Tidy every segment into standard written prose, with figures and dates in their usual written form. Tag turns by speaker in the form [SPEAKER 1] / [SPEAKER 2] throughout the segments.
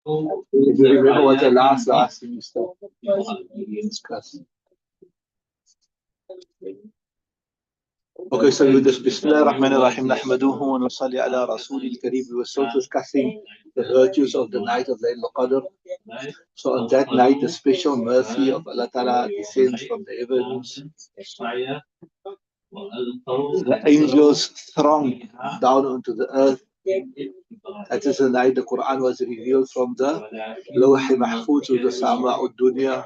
[SPEAKER 1] If you remember what the last thing you discussed. Okay, so with this Bismillah ar-Rahman ar-Rahim, Nahmaduhu wa nusalli ala Rasulil Kareem. We were still discussing the virtues of the night of Laylatul Qadr. So on that night, the special mercy of Allah Ta'ala descends from the heavens. The angels throng down onto the earth. That is the night the Quran was revealed from the Lawh Mahfuz to the Sama Dunya.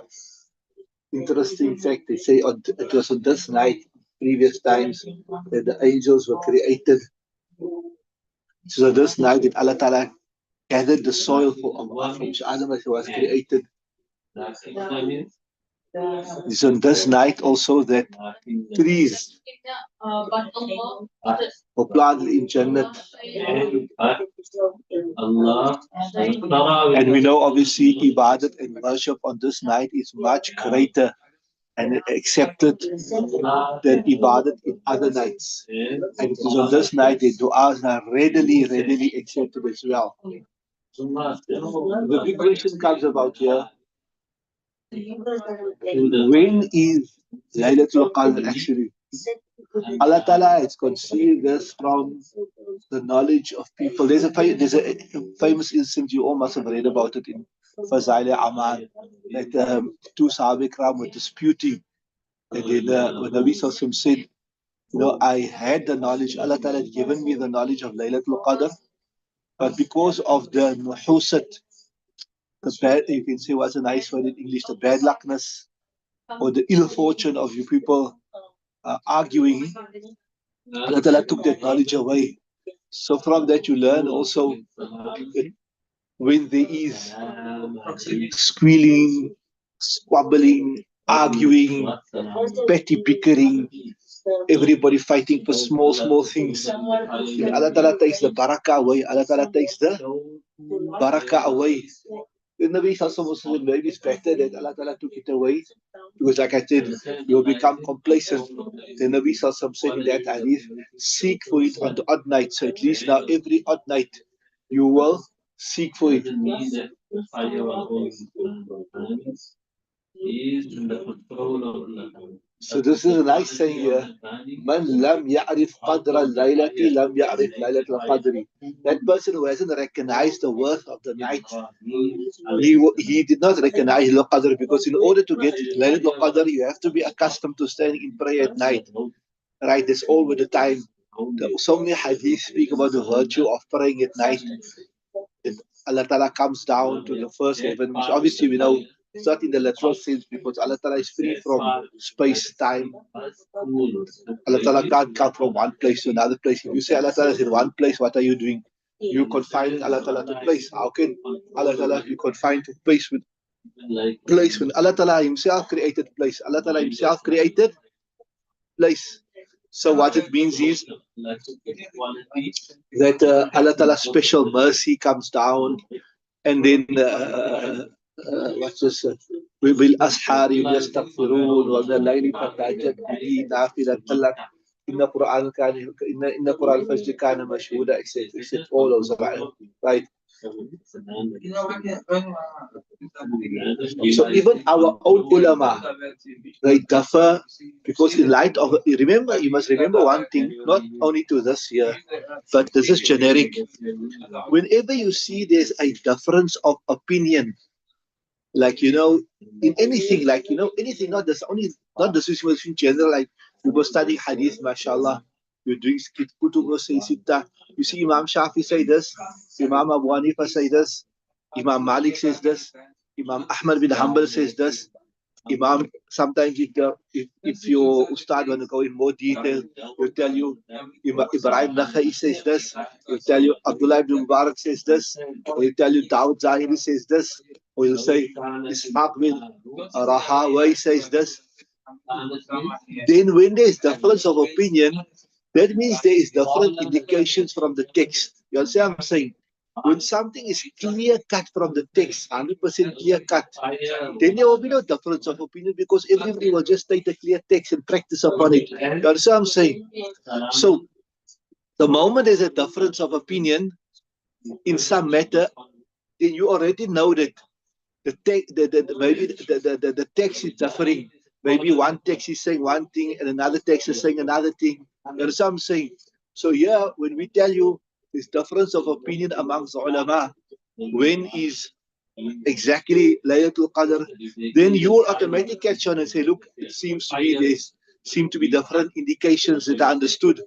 [SPEAKER 1] Interesting fact, they say it was on this night, previous times, that the angels were created. So this night that Allah Ta'ala gathered the soil for Allah from Adam as he was created. It's on this night also that trees were planted in Jannat. And we know obviously ibadat and worship on this night is much greater and accepted than ibadat in other nights. And it is on this night that du'as are readily accepted as well. The big question comes about here. When is Laylatul Qadr actually? Allah Ta'ala has concealed this from the knowledge of people. There's a famous instance, you all must have read about it in Fazail Aman, that two Sahaba Ikram were disputing. And then when Nabi Sallallahu Alaihi Wasallam said, I had the knowledge, Allah Ta'ala had given me the knowledge of Laylatul Qadr, but because of the nuhusat, the bad, you can say what's a nice word in English, the bad luckness or the ill fortune of you people arguing, Allah Ta'ala took that knowledge away. So from that you learn also that when there is squealing, squabbling, arguing, petty bickering, everybody fighting for small things, Allah Ta'ala takes the barakah away. Allah Ta'ala takes the barakah away. The Nabi Sallallahu Alaihi Wasallam maybe expected that Allah Ta'ala took it away because, like I said, you'll become complacent. The Nabi Sallallahu Alaihi Wasallam said in that hadith, seek for it on the odd night. So at least now every odd night you will seek for it. So this is a nice saying here. Man lam ya'rif qadra al-laylati lam ya'rif laylat al-qadri. That person who hasn't recognized the worth of the night, he did not recognize the qadr, because in order to get laylat al-qadr, you have to be accustomed to standing in prayer at night. Right? That's all with the time. So many hadiths speak about the virtue of praying at night. That Allah Ta'ala comes down to the first heaven, which obviously we know it's not in the literal sense, because Allah Ta'ala is free from space, time. Allah Ta'ala can't come from one place to another place. If you say Allah Ta'ala is in one place, what are you doing? You confine Allah Ta'ala to place. How can Allah Ta'ala be confined to place when Allah Ta'ala himself created place? Allah Ta'ala himself created place. So what it means is that Allah Ta'ala's special mercy comes down, and then وبالأسحار يستغفرون وبالليل فتهجد به نافلة لك إن قرآن الفجر كان مشهودا, except all those, right? So even our own ulama, they differ, because in light of, you must remember one thing, not only to this year, but this is generic. Whenever you see there's a difference of opinion, like, in anything, like, anything, not this in general, like we were studying hadith, mashallah, you're doing kutub say sitta, you see Imam Shafi say this, Imam Abu Hanifa say this, Imam Malik says this, Imam Ahmad bin Hanbal says this, Imam, sometimes if your Ustad want to go in more detail, he'll tell you Ibrahim Nakhai says this, he'll tell you Abdullah ibn Mubarak says this, or he'll tell you Dawud Zahiri says this, or he'll say Ishaq bin Rahawai says this. Then when there is difference of opinion, that means there is different indications from the text. You understand what I'm saying? When something is clear cut from the text, 100% clear cut, then there will be no difference of opinion, because everybody will just take the clear text and practice upon it. You understand what I'm saying? So the moment there's a difference of opinion in some matter, then you already know that maybe the text is differing. Maybe one text is saying one thing and another text is saying another thing. There's some saying. So here, when we tell you this difference of opinion amongst the ulama, when is exactly Laylatul Qadr, then you will automatically catch on and say, look, it seems to be there's seem to be different indications that are understood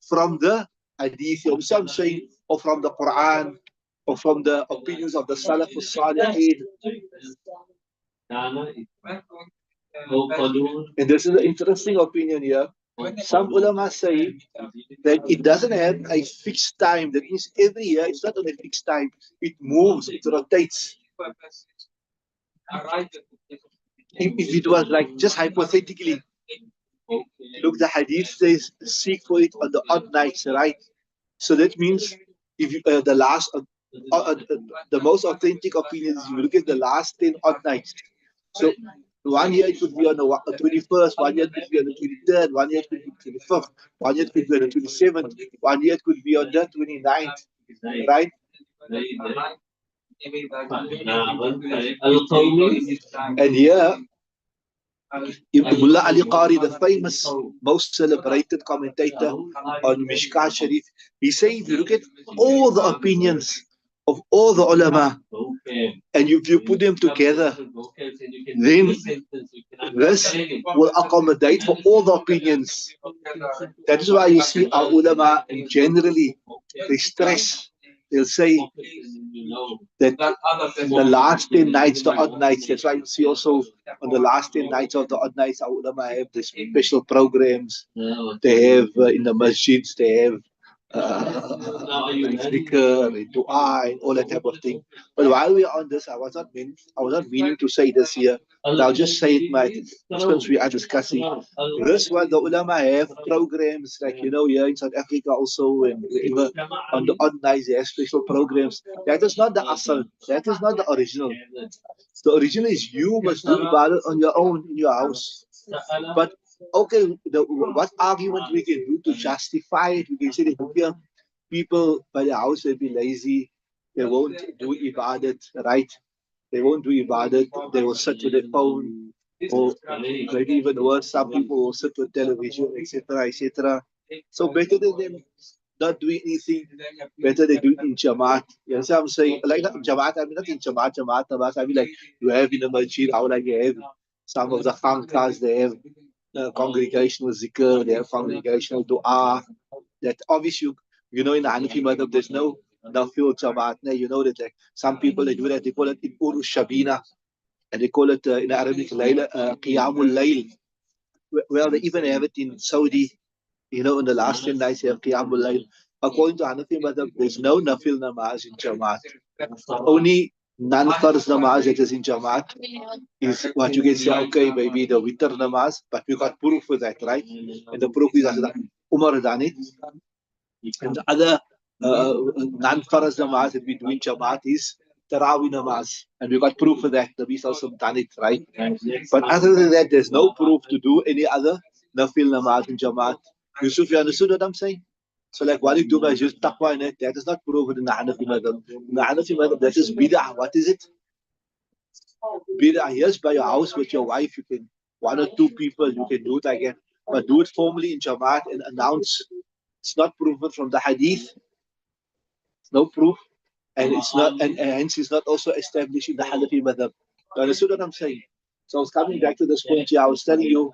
[SPEAKER 1] from the hadith, or some saying, or from the Quran, or from the opinions of the Salaf al-Salihin. And this is an interesting opinion here. Some ulama say that it doesn't have a fixed time. That means every year it's not on a fixed time. It moves, it rotates. If it was like just hypothetically, look, the hadith says seek for it on the odd nights, right? So that means if you, the most authentic opinion is you look at the last 10 odd nights. So 1 year it could be on the 21st, 1 year it could be on the 23rd, 1 year it could be 25th, 1 year it could be on the 27th, 1 year it could be on the 29th, right? And here, Mullah Ali Qari, the famous, most celebrated commentator on Mishkaat Shareef, he says if you look at all the opinions of all the ulama and if you put them together, then this will accommodate for all the opinions. That is why you see our ulama generally, they stress, they'll say that the last 10 nights, the odd nights, that's why you see also on the last 10 nights of the odd nights, our ulama have the special programs. They have in the masjids, they have zikr, dua, and all that type of thing. But while we are on this, I was not meaning to say this here. But I'll just say it, mate, since we are discussing. This what the ulama have programs, like here in South Africa also, and wherever on the odd nights they have special programs. That is not the asal. That is not the original. The original is you must do ibadah on your own in your house. But okay, what argument we can do to justify it? We can say that people by the house will be lazy, they won't do ibadat, right? They won't do ibadat, they will sit with their phone, or maybe even worse, some people will sit with television, etc., etc. So better than them not doing anything, better they do it in Jamaat. You know what I'm saying? Like not in Jamaat, I mean not in Jamaat, I mean like you have in the masjid, how like you have some of the khankas, they have congregational zikr, they have congregational dua. That obviously, in the Hanafi madhab, there's no nafil Jamaat. You know that like some people they do that, they call it in Uru Shabina, and they call it in Arabic Qiyamul Layl. Well, they even have it in Saudi. In the last 10 nights, you have Qiyamul Layl. According to Hanafi madhab, there's no nafil namaz in Jamaat. Only non-farz namaz that is in Jamaat is what you can say, okay, maybe the witr namaz, but we got proof for that, right? And the proof is that Umar done it. And the other non-farz namaz that we do in Jamaat is Tarawih namaz. And we got proof for that. The Nabi also done it, right? But other than that, there's no proof to do any other nafil namaz in Jamaat. Yusuf, you understood what I'm saying? So like what you do by just taqwa in it, that is not proven in the Hanafi madhab. In the Hanafi madhab, that is bid'ah. What is it? Bid'ah. Yes, by your house with your wife, you can, one or two people, you can do it again. But do it formally in Jamaat and announce. It's not proven from the hadith. No proof. And it's not, and hence it's not also established in the Hanafi madhab. You understood what I'm saying? So I was coming back to this point here. I was telling you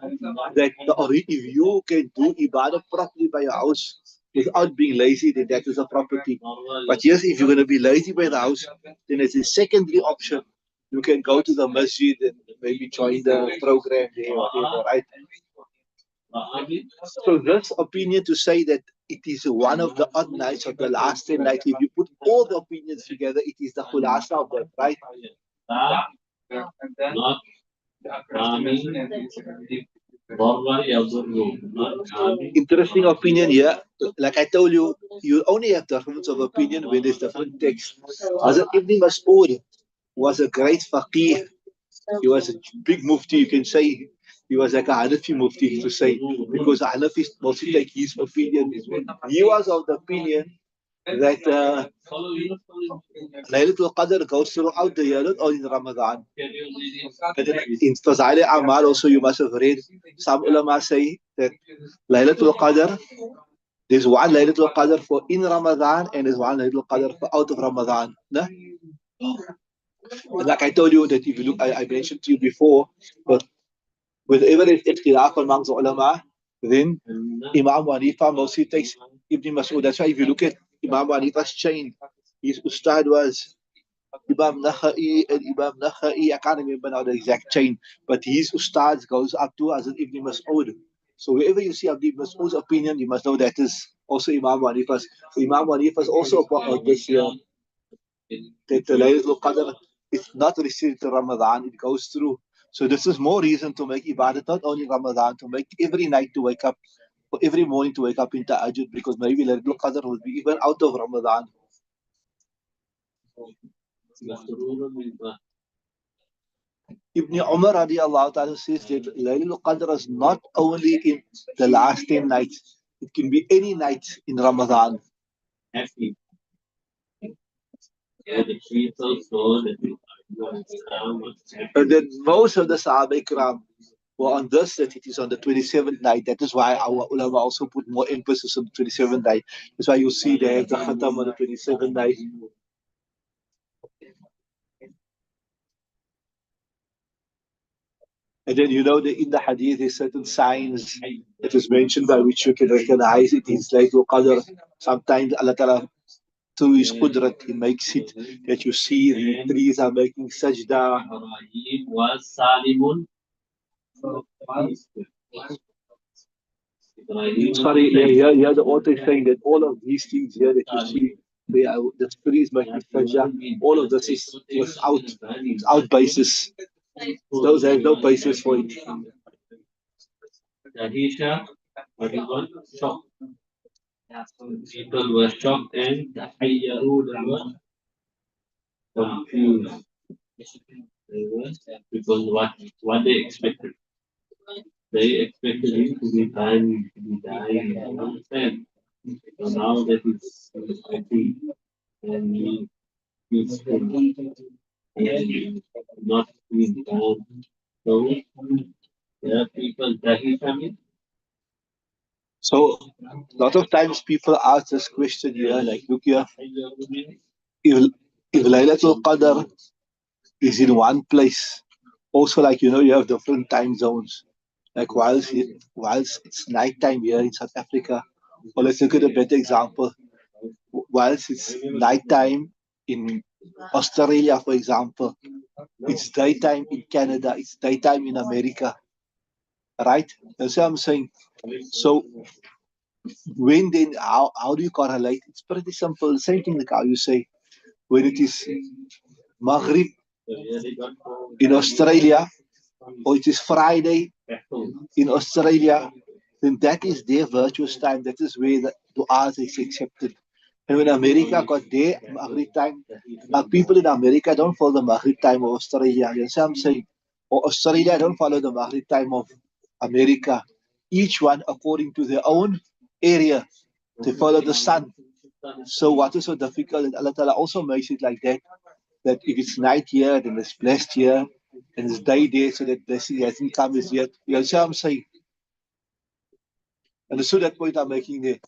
[SPEAKER 1] that if you can do ibadah properly by your house without being lazy, then that is a property. But yes, if you're going to be lazy by the house, then it's a secondary option. You can go to the masjid and maybe join the program there, whatever, right? So this opinion to say that it is one of the odd nights of the last 10 nights, if you put all the opinions together, it is the khulasa of that, right? Interesting opinion here. Like I told you, you only have difference of opinion when there's different text. Hazrat Ibn Mas'ud was a great faqih. He was a big mufti, you can say. He was like a Hanafi mufti to say, because the Hanafis mostly take his opinion. He was of the opinion that Laylatul Qadr goes throughout the year, not only in Ramadan. And then in Fazail Amal also you must have read, some ulama say that Laylatul Qadr, there's one Laylatul Qadr for in Ramadan and there's one Laylatul Qadr for out of Ramadan. No? And like I told you that if you look, I mentioned to you before, but whenever there's ikhtilaf amongst the ulama, then Imam Hanifa mostly takes Ibn Mas'ud. That's why if you look at Imam Hanifa's chain, his ustad was Imam Nakhai and Imam Nakhai. I can't remember now the exact chain, but his ustad goes up to as an Ibn Mas'ud. So wherever you see Ibn Mas'ud's opinion, you must know that is also Imam Hanifa's. So Imam Hanifa's also about this year that the Laylatul Qadr is not restricted to Ramadan, it goes through. So this is more reason to make ibadat not only Ramadan, to make every night to wake up, or every morning to wake up in Tahajjud, because maybe Laylatul Qadr will be even out of Ramadan. Ibn Umar radiallahu ta'ala says that Laylatul Qadr is not only in the last 10 nights, it can be any night in Ramadan. And then most of the Sahaba Ikram were on this, that it is on the 27th night. That is why our ulama also put more emphasis on the 27th night. That's why you see they have the Khatam on the 27th night. And then you know that in the hadith there's certain signs that is mentioned by which you can recognize it is Laylatul Qadr. Sometimes Allah Ta'ala through His Qudrat, He makes it that you see the trees are making sajda. Sorry, here the author is saying that all of these things here that you see, the trees making sajda, all of this is without basis. Those have no basis for it. People were shocked and confused because what they expected. They expected him to be dying, you understand? So now that he's happy and he's and not being down. So there are people that he coming. So a lot of times people ask this question here, like, look here, if Laylatul Qadr is in one place, also like you have different time zones. Like whilst it's nighttime here in South Africa, or let's look at a better example. Whilst it's nighttime in Australia, for example, it's daytime in Canada, it's daytime in America, right? That's what I'm saying. So when then how do you correlate? It's pretty simple. Same thing like how you say when it is Maghrib in Australia or it is Friday in Australia, then that is their virtuous time. That is where the dua is accepted. And when America got their Maghrib time, people in America don't follow the Maghrib time of Australia. You know what I'm saying? Or Australia don't follow the Maghrib time of America. Each one according to their own area. They follow the sun. So what is so difficult? And Allah Ta'ala also makes it like that. That if it's night here, then it's blessed here. And it's day there, so that blessing hasn't come as yet. You know what I'm saying? And so that point I'm making there.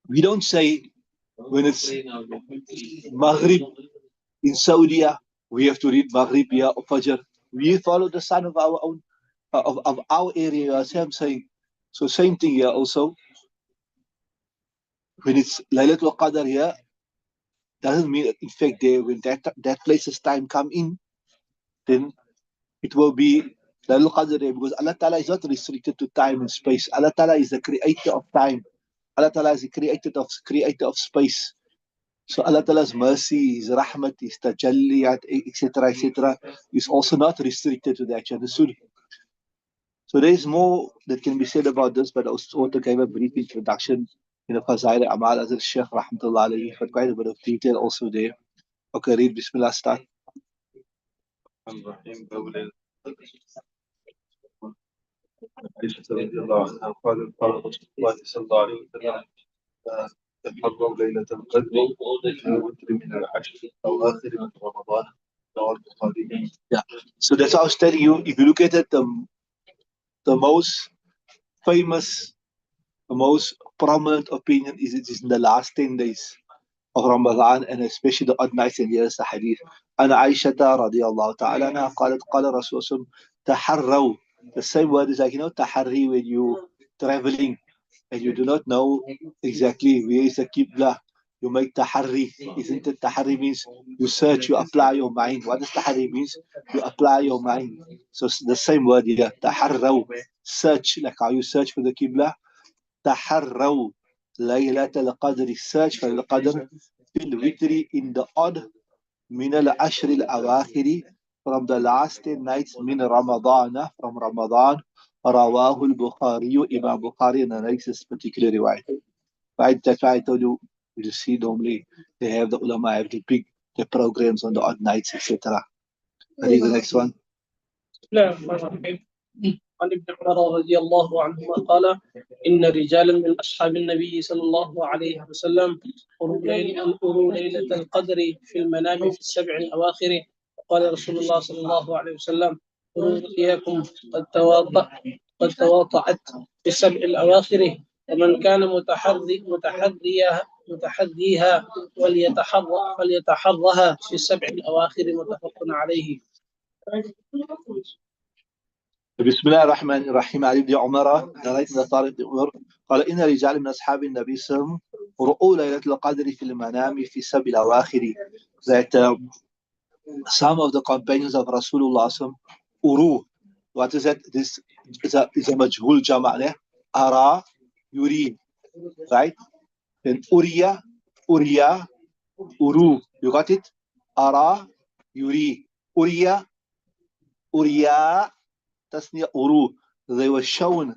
[SPEAKER 1] We don't say when it's Maghrib in Saudi, we have to read Maghrib here or Fajr. We follow the sun of our own, of our area, as I'm saying. So same thing here also. When it's Laylatul Qadr here, doesn't mean that in fact there when that place's time come in, then it will be Laylatul Qadr there, because Allah Ta'ala is not restricted to time and space. Allah Ta'ala is the creator of time. Allah Ta'ala is the creator of space. So Allah Ta'ala's mercy, His rahmat, His tajalliyat, etc., is also not restricted to that. You understood? So there is more that can be said about this, but I also gave a brief introduction in the Fazail Amal as Sheikh Rahmatullah alayhi, but quite a bit of detail also there. Okay, read Bismillah, start. تحروا ليلة القدر في وتر من العشر الأواخر من رمضان رواه البخاري. Yeah. So that's how I was telling you, if you look at it, the most famous, the most prominent opinion is it is in the last 10 days of Ramadan and especially the odd nights and years the hadith. أنا عائشة رضي الله تعالى عنها قالت قال رسول الله تحروا. The same word is like, تحري when you traveling and you do not know exactly where is the Qibla. You make tahari. Isn't it? Tahari means you search, you apply your mind. What does tahari means? You apply your mind. So it's the same word here. Taharraw. Search, like how you search for the Qibla. Taharraw. Laylat al-Qadr. Search for the Qadr. Fil witri in the odd. Min al-Ashr al-Awakhiri. From the last 10 nights. Min Ramadan. From Ramadan. Rawahu al-Bukhari. Imam Bukhari narrates this particular riwayat. Right? That's why I told you, you see normally they have the ulama have the programs on the odd nights, etc. Read the next one.
[SPEAKER 2] عن ابن عمر رضي الله عنهما قال إن رجالا من أصحاب النبي صلى الله عليه وسلم أروا ليلة القدر في المنام في السبع الأواخر. وقال رسول الله صلى الله عليه وسلم أروا رؤياكم قد تواطأت في السبع الأواخر ومن كان متحريها فليتحرها في السبع الأواخر. متفق عليه.
[SPEAKER 1] بسم الله الرحمن الرحيم. علي بن عمر narrated the Tariq ibn Umar قال إن رجال من أصحاب النبي صلى الله عليه وسلم رؤوا ليلة القدر في المنام في السبع الأواخر. That some of the companions of Rasulullah uru. What is that? This is a majhul jama'. Ara, yuri, right? Then uriya, uru. You got it? Ara, yuri, uriya, tasniya, uru. They were shown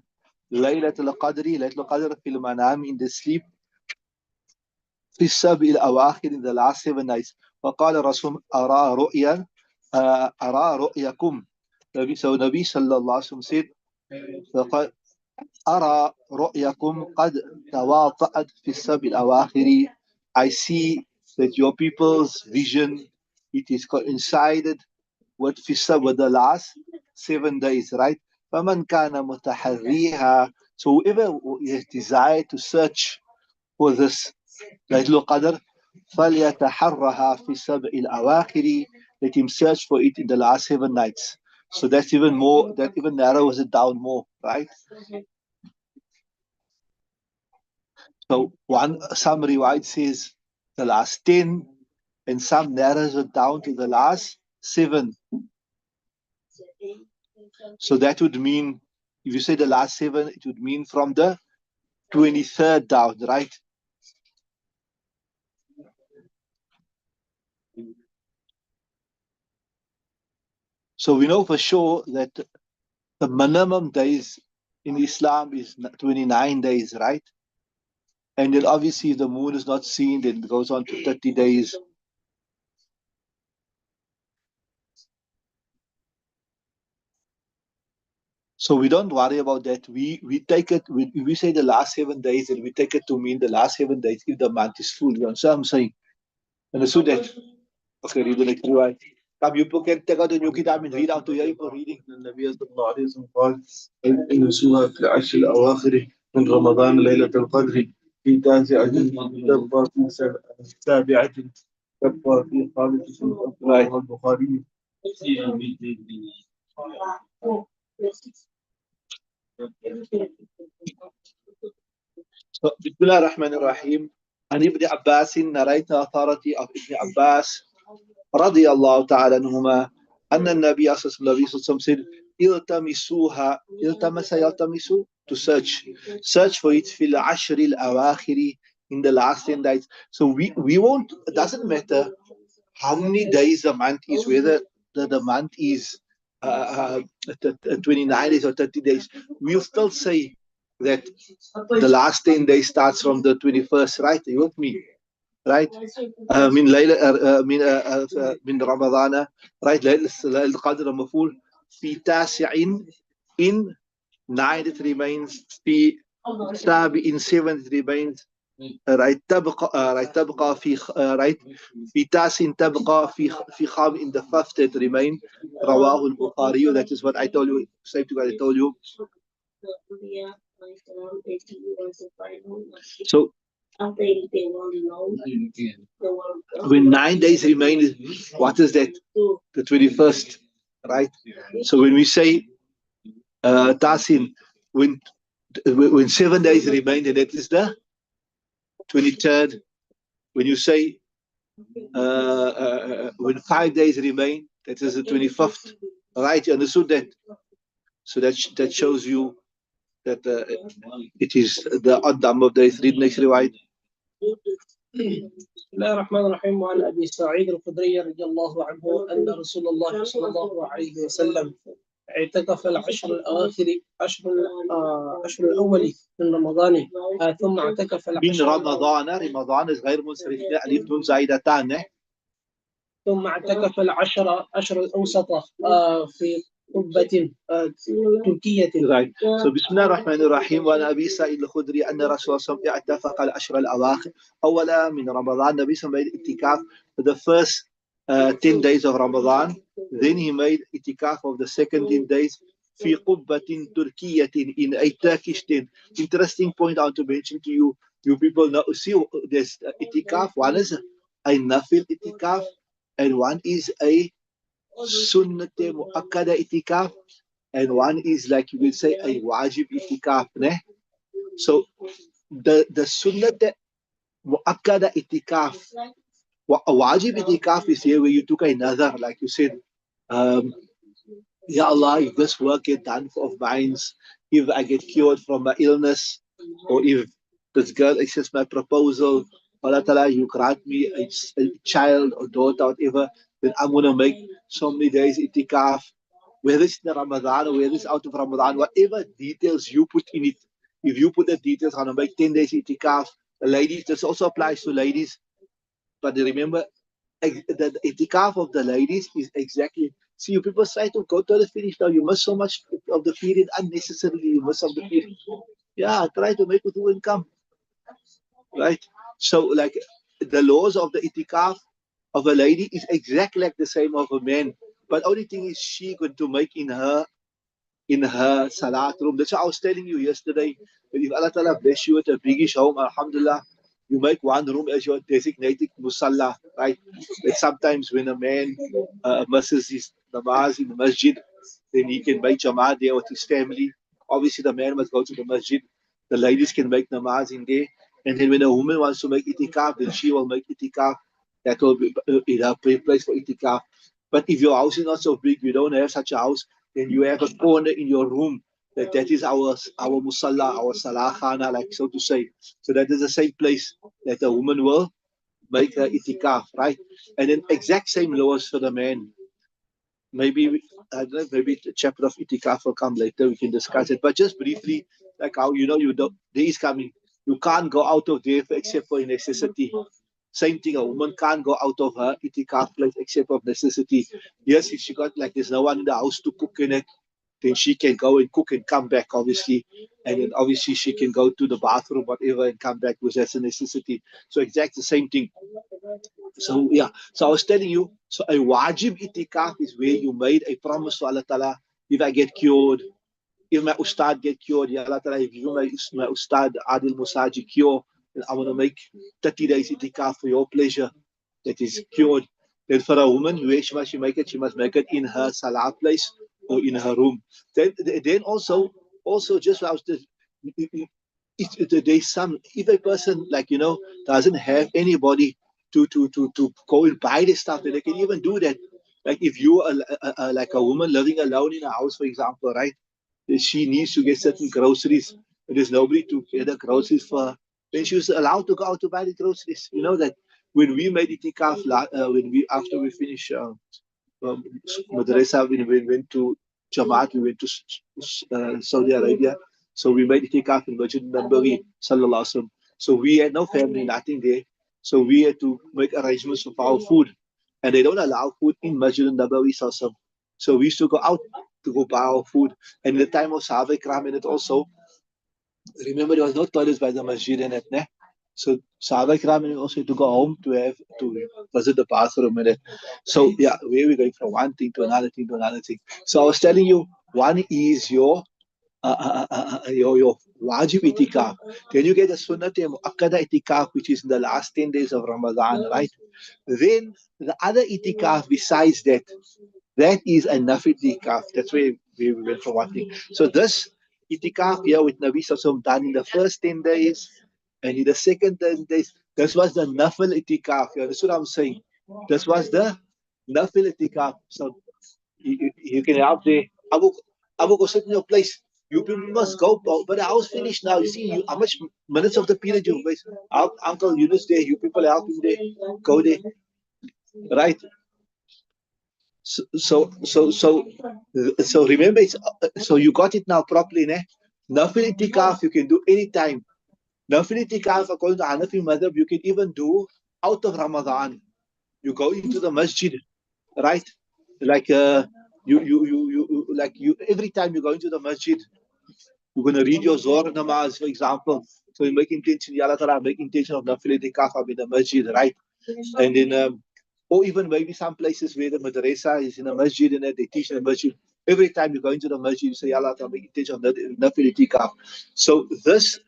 [SPEAKER 1] Laylatul Qadr fil manam in the sleep. في السبع الأواخر in the last 7 nights. فقال الرسول أرى رؤياكم. So Nabi sallallahu alaihi wasallam said, فقال أرى رؤياكم قد تواطأت في السبع الأواخر. I see that your people's vision, it is coincided with the last 7 days, right? فمن كان متحريها. So whoever is desired to search for this Laylatul Qadr, فَلْيَتَحَرَّهَا فِي السَّبْعِ الْأَوَاخِرِ. Let him search for it in the last 7 nights. So that's even more, that even narrows it down more, right? So some riwayat says the last 10, and some narrows it down to the last 7. So that would mean, if you say the last 7, it would mean from the 23rd down, right? So we know for sure that the minimum days in Islam is 29 days, right? And then obviously if the moon is not seen, then it goes on to 30 days. So we don't worry about that. We take it, we say the last 7 days, and we take it to mean the last 7 days if the month is full. You understand what I'm saying? And so that, okay, read the next riwayat. Come, you can take out the new kitab and read out to you for reading. النبي صلى الله عليه وسلم قال إن سورة في العشر الأواخر من رمضان ليلة القدر في تاسعة تبقى في سابعة تبقى في خامسة رواه البخاري. Bismillah ar-Rahman ar-Rahim. And Ibn Abbas narrate the authority of Ibn Abbas رضي الله تعالى عنهما أن النبي صلى الله عليه وسلم said التمسوها. يلتمس to search for it في العشر الأواخر in the last 10 days. So we won't, it doesn't matter how many days the month is, whether the month is 29 days or 30 days, we'll still say that the last 10 days starts from the 21st, right? You with me? Right? من ليلة من رمضان, right? ليلة القدر مفعول في تاسع in 9 it remains, في سابع in 7 it remains, right تبقى في right في تاس تبقى في خام in the fifth it remain رواه البخاري. That is what I told you, same thing I told you. So when 9 days remain, what is that? The 21st, right? So when we say Tasin, when 7 days remain, and that is the 23rd. When you say when 5 days remain, that is the 25th, right? You understood that? So that shows you that it is the odd number of days. Read next riwayat.
[SPEAKER 2] بسم الله الرحمن الرحيم. وعن ابي سعيد الخدري رضي الله عنه ان رسول الله صلى الله عليه وسلم اعتكف العشر الاواخر عشر الاول من رمضان ثم اعتكف
[SPEAKER 1] من
[SPEAKER 2] العشر
[SPEAKER 1] رمضان is غير منصرف ألف نون زائدتان.
[SPEAKER 2] ثم اعتكف عشر الاوسط في قبة تركية.
[SPEAKER 1] Right. So بسم الله الرحمن الرحيم. وعن أبي سعيد الخدري أن رسول الله صلى الله عليه وسلم اعتكف العشر الأواخر أولا من رمضان. النبي صلى الله عليه وسلم made itikaf for the first 10 days of Ramadan. Then he made itikaf of the second 10 days في قبة تركية in a Turkish tent. Interesting point I want to mention to you. You people know, see, there's itikaf. One is a nafil itikaf and one is a sunnat muakkada itikaf, and one is like you will say a wajib itikaf. Ne? So the sunnat muakkada itikaf, a wajib itikaf is here where you took another, like you said, Ya Allah, if this work get done of mine, if I get cured from my illness, or if this girl accepts my proposal, Allah Ta'ala, you grant me a child or daughter, whatever, then I'm going to make so many days itikaf, whether it's in Ramadan or whether it's out of Ramadan, whatever details you put in it. If you put the details, I'm going to make 10 days itikaf. The ladies, this also applies to ladies, but remember, the itikaf of the ladies is exactly. See, you people try to go to the finish now. You miss so much of the period unnecessarily. You miss of the period. Yeah, try to make it who come. Right? So, like, the laws of the itikaf of a lady is exactly like the same of a man. But only thing is she going to make in her salat room. That's what I was telling you yesterday. That if Allah Ta'ala bless you with a biggish home, alhamdulillah, you make one room as your designated musalla, right? Like sometimes when a man misses his namaz in the masjid, then he can make jama'ah there with his family. Obviously, the man must go to the masjid. The ladies can make namaz in there. And then when a woman wants to make itikaf, then she will make itikaf. That will be in her place for itikaf. But if your house is not so big, you don't have such a house, then you have a corner in your room that is our musalla, our salah khana, like so to say. So that is the same place that a woman will make her itikaf, right? And then exact same laws for the man. Maybe I don't know, maybe the chapter of itikaf will come later. We can discuss it. But just briefly, like how you don't, day is coming. You can't go out of there except for necessity. Same thing, a woman can't go out of her itikaf place except of necessity. Yes, if she got like there's no one in the house to cook in it, then she can go and cook and come back, obviously. And then obviously she can go to the bathroom, whatever, and come back, because that's a necessity. So exactly the same thing. So yeah, so I was telling you, so a wajib itikaf is where you made a promise to Allah Ta'ala, if I get cured, if my ustad get cured, Ya Allah Ta'ala, if you my ustad Aadiel Moosagie cure, then I want to make 30 days itikaf for your pleasure, that is cured. Then for a woman, where she make it? She must make it in her salah place or in her room. Then also just I was just, there's some, if a person, like doesn't have anybody to go and buy this stuff, then they can even do that. Like if you are like a woman living alone in a house, for example, right? She needs to get certain groceries. There's nobody to get the groceries for her. Then she was allowed to go out to buy the groceries. You know that when we made itikaf, when we after we finished madrasa, when we went to Jamaat, we went to Saudi Arabia. So we made itikaf in Masjid Nabawi, sallallahu alaihi wasallam. So we had no family, nothing there. So we had to make arrangements for our food, and they don't allow food in Masjid Nabawi, sallallahu alaihi wasallam. So we used to go out to go buy our food. And in the time of Sahaba Ikram, and it also, remember there was no toilets by the masjid in it, ne? So Sahaba Ikram also had to go home to visit the bathroom and that. So yeah, where we going from one thing to another thing to another thing. So I was telling you, one is your wajib itikaf. Then you get the sunnat muakkada itikaf, which is in the last 10 days of Ramadan, right? Then the other itikaf besides that, that is a nafil itikaf. That's where we went from one thing. So this itikaf here with Nabi Sallallahu done in the first 10 days and in the second 10 days, this was the nafil itikaf. You understand what I'm saying? This was the nafil itikaf. So you can help there. Abu, go sit in your place. You people must go, but the house finished now. You see, how much minutes of the period you waste? Uncle Yunus there. You people help him there. Go there, right? So remember, so you got it now properly, ne? Nafil itikaf you can do anytime. Nafil itikaf according to Hanafi madhab you can even do out of Ramadan. You go into the masjid, right? Like you every time you go into the masjid, you're gonna read your Zohar namaz, for example. So you make intention, Ya Allah Ta'ala, make intention of nafil itikaf in the masjid, right? And then or even maybe some places where the madrasa is in a masjid and they teach in the masjid. Every time you go into the masjid, you say, Ya Allah, make intention of nafil itikaf. So this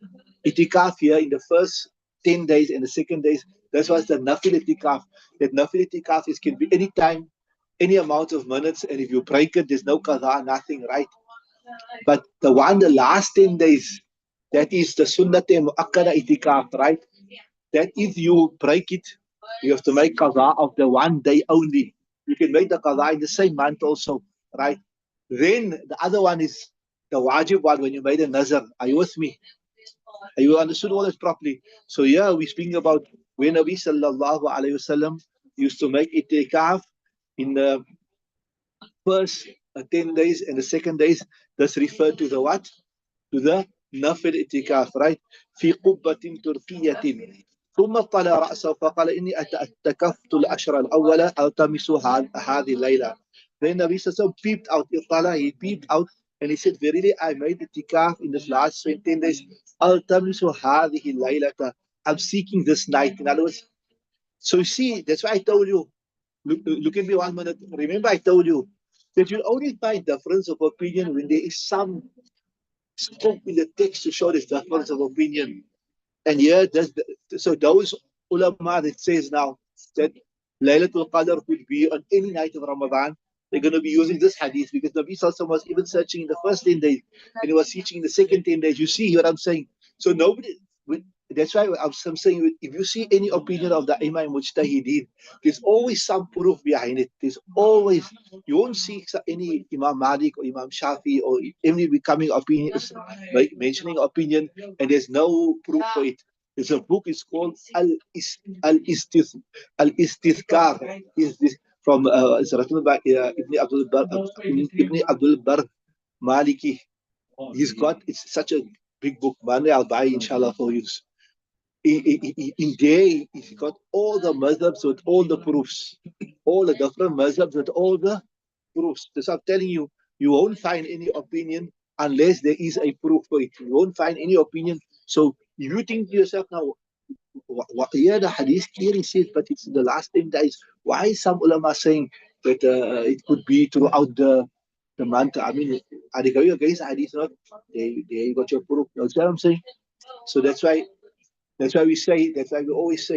[SPEAKER 1] itikaf here in the first 10 days and the second days, this was the nafil itikaf. That nafil itikaf is can be any time, any amount of minutes, and if you break it, there's no qadha, nothing, right? But the one, the last 10 days, that is the sunnat muakkada itikaf, right? That if you break it, you have to make qada of the one day only. You can make the qada in the same month also, right? Then the other one is the wajib one when you made a nazar. Are you with me? Are you understood all this properly? So yeah, we're speaking about when Nabi sallallahu alayhi wasallam used to make itikaf in the first 10 days and the second days. That's referred to the what? To the نفل اعتكاف, right? في قبة تركية ثم طلع رأسه فقال إني اعتكفت الأشهر الأول ألتمس هذه الليلة. Then Nabi Sallallahu peeped out, he peeped out and he said, verily I made the tikaf in this last 10 days. ألتمس هذه الليلة. I'm seeking this night. In other words, so you see, that's why I told you, look at me 1 minute. Remember I told you that you'll only find difference of opinion when there is some scope in the text to show this difference of opinion. And here, so those ulama that says now that Laylatul Qadr could be on any night of Ramadan, they're going to be using this hadith because Nabi Sallallahu was even searching in the first 10 days and he was teaching in the second 10 days. You see what I'm saying? So nobody, that's why I'm saying if you see any opinion of the Imam Mujtahideen, there's always some proof behind it. There's always, you won't see any Imam Malik or Imam Shafi or any becoming opinion, like mentioning opinion, and there's no proof for it. There's a book, it's called Al Istithkar. Is this from it's written by Ibn Abdul Bar Maliki. He's got, it's such a big book. Monday I'll buy inshallah for you. In there, he's got all the madhabs with all the proofs, all the different madhabs with all the proofs. So I'm telling you, you won't find any opinion unless there is a proof for it. You won't find any opinion. So you think to yourself now, yeah, the hadith clearly says, but it's the last 10 days. Why is some ulama saying that it could be throughout the month? I mean, are they going against hadith? Not they got your proof. You know what I'm saying? So that's why we always say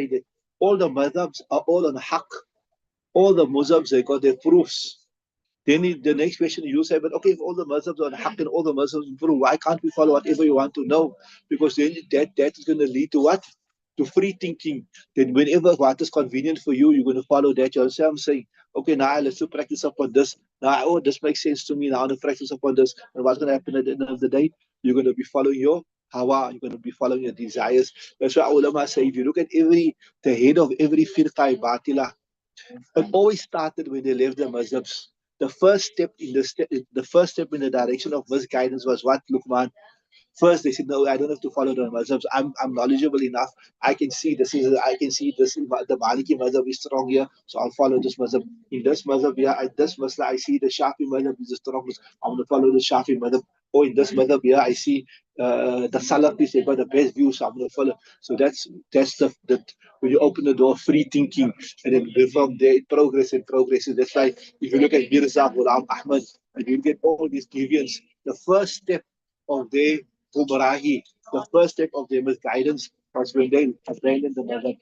[SPEAKER 1] that all the madhabs are all on haqq. All the Muslims, they got their proofs. Then the next question you say, but okay, if all the Muslims are on haqq and all the Muslims prove, why can't we follow whatever you want to know? Because then that is going to lead to what? To free thinking. Then whenever what is convenient for you, you're going to follow that. You understand what I'm saying? Okay, now let's do practice upon this. Now, oh, this makes sense to me. Now, I want to practice upon this. And what's going to happen at the end of the day? You're going to be following your hawa. You're going to be following your desires. That's why ulama say, if you look at the head of every firqa batila, it always started when they left the mazhabs. The first step in the direction of misguidance was what, Luqman? First, they said, no, I don't have to follow the mazhabs. I'm knowledgeable enough. I can see this. The Maliki mazhab is strong here, so I'll follow this mazhab. In this mazhab, yeah, this masla, I see the Shafi mazhab is the strongest. I'm going to follow the Shafi mazhab. or in this madhab, yeah, I see the Salafis, they've got the best views, so I'm going to follow. So that's the when you open the door, free thinking, and then from there it progresses and progresses. That's why if you look at Mirza, Ghulam Ahmad, and you get all these deviants, the first step of their Gumrahi, the first step of their misguidance was when they abandoned the madhab.